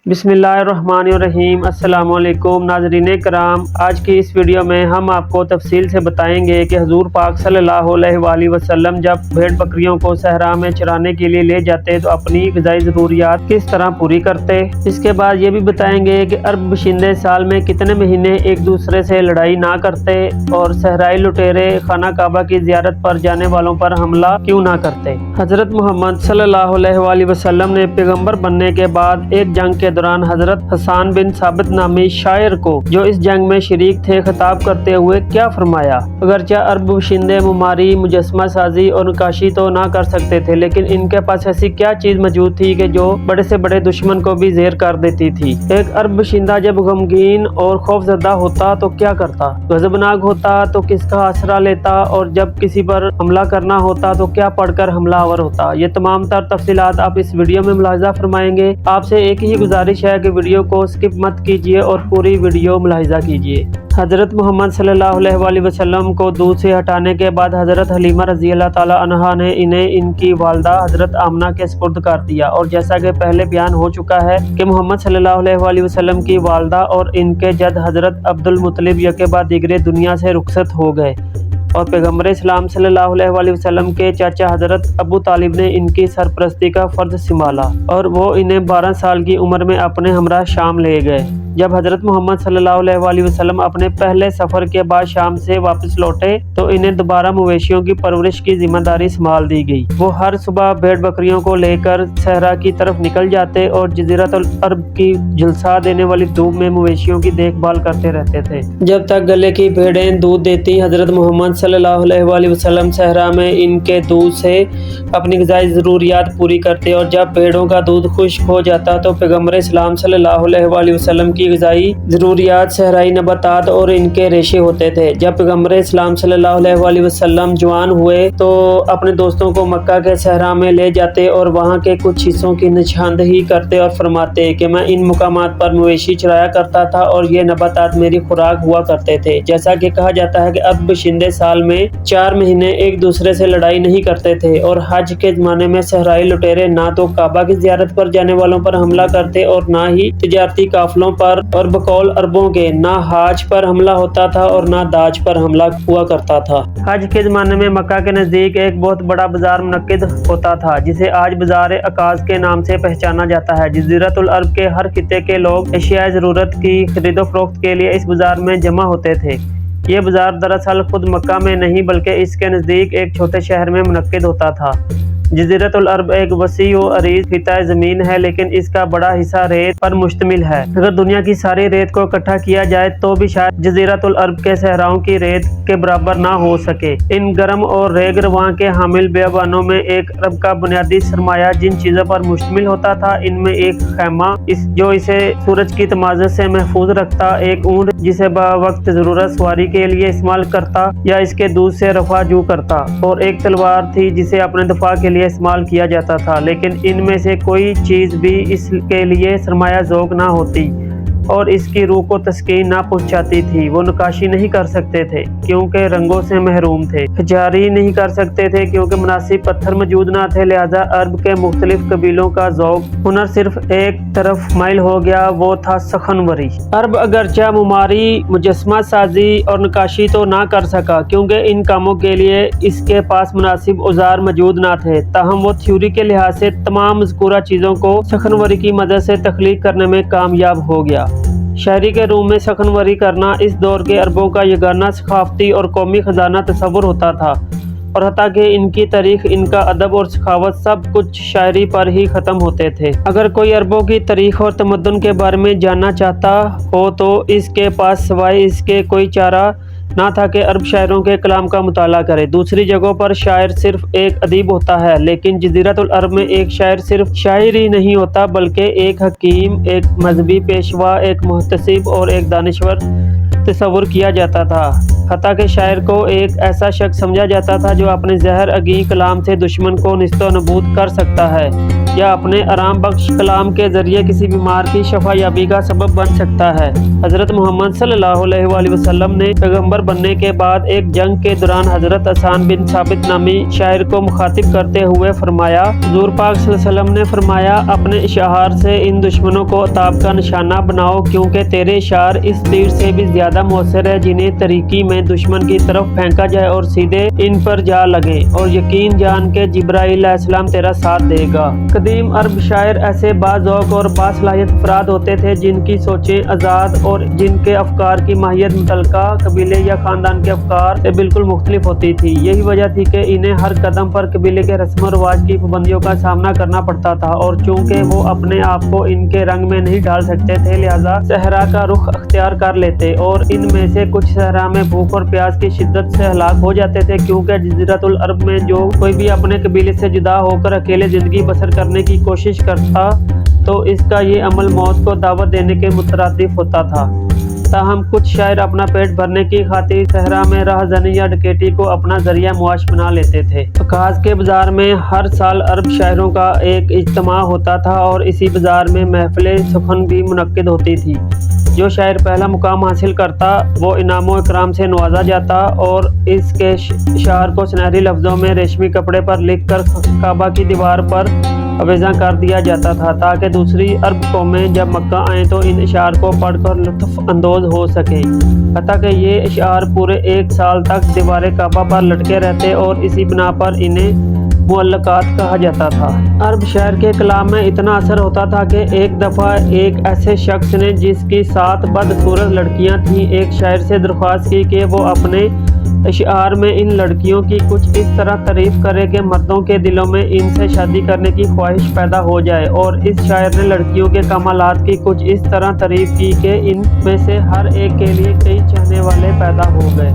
بسم اللہ الرحمن الرحیم۔ السلام علیکم ناظرین کرام، آج کی اس ویڈیو میں ہم آپ کو تفصیل سے بتائیں گے کہ حضور پاک صلی اللہ علیہ وآلہ وسلم جب بھیڑ بکریوں کو صحرا میں چرانے کے لیے لے جاتے تو اپنی غذائی ضروریات کس طرح پوری کرتے۔ اس کے بعد یہ بھی بتائیں گے کہ عرب باشندے سال میں کتنے مہینے ایک دوسرے سے لڑائی نہ کرتے اور صحرائی لٹیرے خانہ کعبہ کی زیارت پر جانے والوں پر حملہ کیوں نہ کرتے۔ حضرت محمد صلی اللہ علیہ وآلہ وسلم نے پیغمبر بننے کے بعد ایک جنگ کے دوران حضرت حسان بن ثابت نامی شاعر کو جو اس جنگ میں شریک تھے خطاب کرتے ہوئے کیا فرمایا؟ اگرچہ عرب باشندے معماری، مجسمہ سازی اور نقاشی تو نہ کر سکتے تھے، لیکن ان کے پاس ایسی کیا چیز موجود تھی کہ جو بڑے سے بڑے دشمن کو بھی زیر کر دیتی تھی۔ ایک عرب باشندہ جب غمگین اور خوف زدہ ہوتا تو کیا کرتا؟ غضبناک ہوتا تو کس کا آسرا لیتا، اور جب کسی پر حملہ کرنا ہوتا تو کیا پڑھ کر حملہ آور ہوتا؟ یہ تمام تر تفصیلات آپ اس ویڈیو میں ملاحظہ فرمائیں گے۔ آپ سے ایک ہی گزارش ہے کہ ویڈیو کو سکپ مت کیجیے اور پوری ویڈیو ملاحظہ کیجیے۔ حضرت محمد صلی اللہ علیہ وآلہ وسلم کو دودھ سے ہٹانے کے بعد حضرت حلیمہ رضی اللہ تعالی عنہا نے انہیں ان کی والدہ حضرت آمنہ کے سپرد کر دیا، اور جیسا کہ پہلے بیان ہو چکا ہے کہ محمد صلی اللہ علیہ وآلہ وسلم کی والدہ اور ان کے جد حضرت عبد المطلب یکے بعد دیگرے دنیا سے رخصت ہو گئے، اور پیغمبر اسلام صلی اللہ علیہ وآلہ وسلم کے چاچا حضرت ابو طالب نے ان کی سرپرستی کا فرض سنبھالا، اور وہ انہیں 12 سال کی عمر میں اپنے ہمراہ شام لے گئے۔ جب حضرت محمد صلی اللہ علیہ وآلہ وسلم اپنے پہلے سفر کے بعد شام سے واپس لوٹے تو انہیں دوبارہ مویشیوں کی پرورش کی ذمہ داری سنبھال دی گئی۔ وہ ہر صبح بھیڑ بکریوں کو لے کر صحرا کی طرف نکل جاتے اور جزیرۃ العرب کی جھلسا دینے والی دھوپ میں مویشیوں کی دیکھ بھال کرتے رہتے تھے۔ جب تک گلے کی بھیڑیں دودھ دیتی، حضرت محمد صلی اللہ علیہ وآلہ وسلم صحرا میں ان کے دودھ سے اپنی غذائی ضروریات پوری کرتے، اور جب بھیڑوں کا دودھ خشک ہو جاتا تو پیغمبر اسلام صلی اللہ علیہ وآلہ وسلم کی غذائی ضروریات صحرائی نباتات اور ان کے ریشے ہوتے تھے۔ جب پیغمبر اسلام صلی اللہ علیہ وآلہ وسلم جوان ہوئے تو اپنے دوستوں کو مکہ کے صحرا میں لے جاتے اور وہاں کے کچھ حصوں کی نشاندہی کرتے اور فرماتے کہ میں ان مقامات پر مویشی چرایا کرتا تھا اور یہ نباتات میری خوراک ہوا کرتے تھے۔ جیسا کہ کہا جاتا ہے کہ عرب باشندے سال میں 4 مہینے ایک دوسرے سے لڑائی نہیں کرتے تھے، اور حج کے زمانے میں صحرائی لٹیرے نہ تو کعبہ کی زیارت پر جانے والوں پر حملہ کرتے اور نہ ہی تجارتی قافلوں پر، اور بقول عربوں کے نہ حاج پر حملہ ہوتا تھا اور نہ داج پر حملہ ہوا کرتا تھا۔ حج کے زمانے میں مکہ کے نزدیک ایک بہت بڑا بازار منعقد ہوتا تھا جسے آج بازار عکاظ کے نام سے پہچانا جاتا ہے۔ جزیرۃ العرب کے ہر خطے کے لوگ اشیاء ضرورت کی خرید و فروخت کے لیے اس بازار میں جمع ہوتے تھے۔ یہ بازار دراصل خود مکہ میں نہیں بلکہ اس کے نزدیک ایک چھوٹے شہر میں منعقد ہوتا تھا۔ جزیرۃ العرب ایک وسیع و عریض خطہ زمین ہے، لیکن اس کا بڑا حصہ ریت پر مشتمل ہے۔ اگر دنیا کی ساری ریت کو اکٹھا کیا جائے تو بھی شاید جزیرۃ العرب کے صحراؤں کی ریت کے برابر نہ ہو سکے۔ ان گرم اور ریگ رواں کے حامل بیابانوں میں ایک عرب کا بنیادی سرمایہ جن چیزوں پر مشتمل ہوتا تھا، ان میں ایک خیمہ جو اسے سورج کی تمازت سے محفوظ رکھتا، ایک اونٹ جسے بوقت ضرورت سواری کے لیے استعمال کرتا یا اس کے دودھ سے رفع جو کرتا، اور ایک تلوار تھی جسے اپنے دفاع کے لیے استعمال کیا جاتا تھا۔ لیکن ان میں سے کوئی چیز بھی اس کے لیے سرمایہ ذوق نہ ہوتی اور اس کی روح کو تسکین نہ پہنچاتی تھی۔ وہ نقاشی نہیں کر سکتے تھے کیونکہ رنگوں سے محروم تھے، کھجاری نہیں کر سکتے تھے کیونکہ مناسب پتھر موجود نہ تھے، لہذا عرب کے مختلف قبیلوں کا ذوق ہنر صرف ایک طرف مائل ہو گیا، وہ تھا سخنوری۔ عرب اگرچہ معماری، مجسمہ سازی اور نقاشی تو نہ کر سکا کیونکہ ان کاموں کے لیے اس کے پاس مناسب اوزار موجود نہ تھے، تاہم وہ تھیوری کے لحاظ سے تمام مذکورہ چیزوں کو سخنوری کی مدد سے تخلیق کرنے میں کامیاب ہو گیا۔ شہری کے روم میں سخنوری کرنا اس دور کے عربوں کا یگانہ ثقافتی اور قومی خزانہ تصور ہوتا تھا، اور حتیٰ کہ ان کی تاریخ، ان کا ادب اور سخاوت سب کچھ شاعری پر ہی ختم ہوتے تھے۔ اگر کوئی عربوں کی تاریخ اور تمدن کے بارے میں جاننا چاہتا ہو تو اس کے پاس سوائے اس کے کوئی چارہ نہ تھا کہ عرب شاعروں کے کلام کا مطالعہ کرے۔ دوسری جگہوں پر شاعر صرف ایک ادیب ہوتا ہے، لیکن جزیرۃ العرب میں ایک شاعر صرف شاعر ہی نہیں ہوتا بلکہ ایک حکیم، ایک مذہبی پیشوا، ایک محتسب اور ایک دانشور تصور کیا جاتا تھا۔ حتیٰ کہ شاعر کو ایک ایسا شخص سمجھا جاتا تھا جو اپنے زہر اگیں کلام سے دشمن کو نیست و نابود کر سکتا ہے یا اپنے آرام بخش کلام کے ذریعے کسی بیمار کی شفا یابی کا سبب بن سکتا ہے۔ حضرت محمد صلی اللہ علیہ وآلہ وسلم نے پیغمبر بننے کے بعد ایک جنگ کے دوران حضرت حسان بن ثابت نامی شاعر کو مخاطب کرتے ہوئے فرمایا، حضور پاک صلی اللہ علیہ وسلم نے فرمایا، اپنے اشعار سے ان دشمنوں کو عطاب کا نشانہ بناؤ، کیونکہ تیرے اشعار اس تیر سے بھی زیادہ مؤثر ہے جنہیں طریقی میں دشمن کی طرف پھینکا جائے اور سیدھے ان پر جا لگے، اور یقین جان کے جبرائیل علیہ السلام تیرا ساتھ دے گا۔ قدیم عرب شاعر ایسے باذوق اور باصلاحیت افراد ہوتے تھے جن کی سوچیں آزاد اور جن کے افکار کی ماہیت متعلقہ قبیلے یا خاندان کے افکار سے بالکل مختلف ہوتی تھی۔ یہی وجہ تھی کہ انہیں ہر قدم پر قبیلے کے رسم و رواج کی پابندیوں کا سامنا کرنا پڑتا تھا، اور چونکہ وہ اپنے آپ کو ان کے رنگ میں نہیں ڈال سکتے تھے لہٰذا صحرا کا رخ اختیار کر لیتے، اور ان میں سے کچھ صحرا میں بھوک اور پیاس کی شدت سے ہلاک ہو جاتے تھے، کیونکہ جزیرۃ العرب میں جو کوئی بھی اپنے قبیلے سے جدا ہو کر اکیلے زندگی بسر کرنے کی کوشش کرتا تو اس کا یہ عمل موت کو دعوت دینے کے مترادف ہوتا تھا۔ تاہم کچھ شاعر اپنا پیٹ بھرنے کی خاطر صحرا میں راہ زنی یا ڈکیتی کو اپنا ذریعہ معاش بنا لیتے تھے۔ عکاظ کے بازار میں ہر سال عرب شاعروں کا ایک اجتماع ہوتا تھا، اور اسی بازار میں محفل سخن بھی منعقد ہوتی تھی۔ جو شاعر پہلا مقام حاصل کرتا وہ انعام و اکرام سے نوازا جاتا، اور اس کے اشعار کو سنہری لفظوں میں ریشمی کپڑے پر لکھ کر کعبہ کی دیوار پر آویزاں کر دیا جاتا تھا، تاکہ دوسری عرب قومیں جب مکہ آئیں تو ان اشعار کو پڑھ کر لطف اندوز ہو سکیں۔ حتیٰ کہ یہ اشعار پورے 1 سال تک دیوار کعبہ پر لٹکے رہتے، اور اسی بنا پر انہیں معلقات کہا جاتا تھا۔ عرب شاعر کے کلام میں اتنا اثر ہوتا تھا کہ ایک دفعہ ایک ایسے شخص نے جس کی 7 بدصورت لڑکیاں تھیں ایک شاعر سے درخواست کی کہ وہ اپنے اشعار میں ان لڑکیوں کی کچھ اس طرح تعریف کرے کہ مردوں کے دلوں میں ان سے شادی کرنے کی خواہش پیدا ہو جائے، اور اس شاعر نے لڑکیوں کے کمالات کی کچھ اس طرح تعریف کی کہ ان میں سے ہر ایک کے لیے کئی چاہنے والے پیدا ہو گئے۔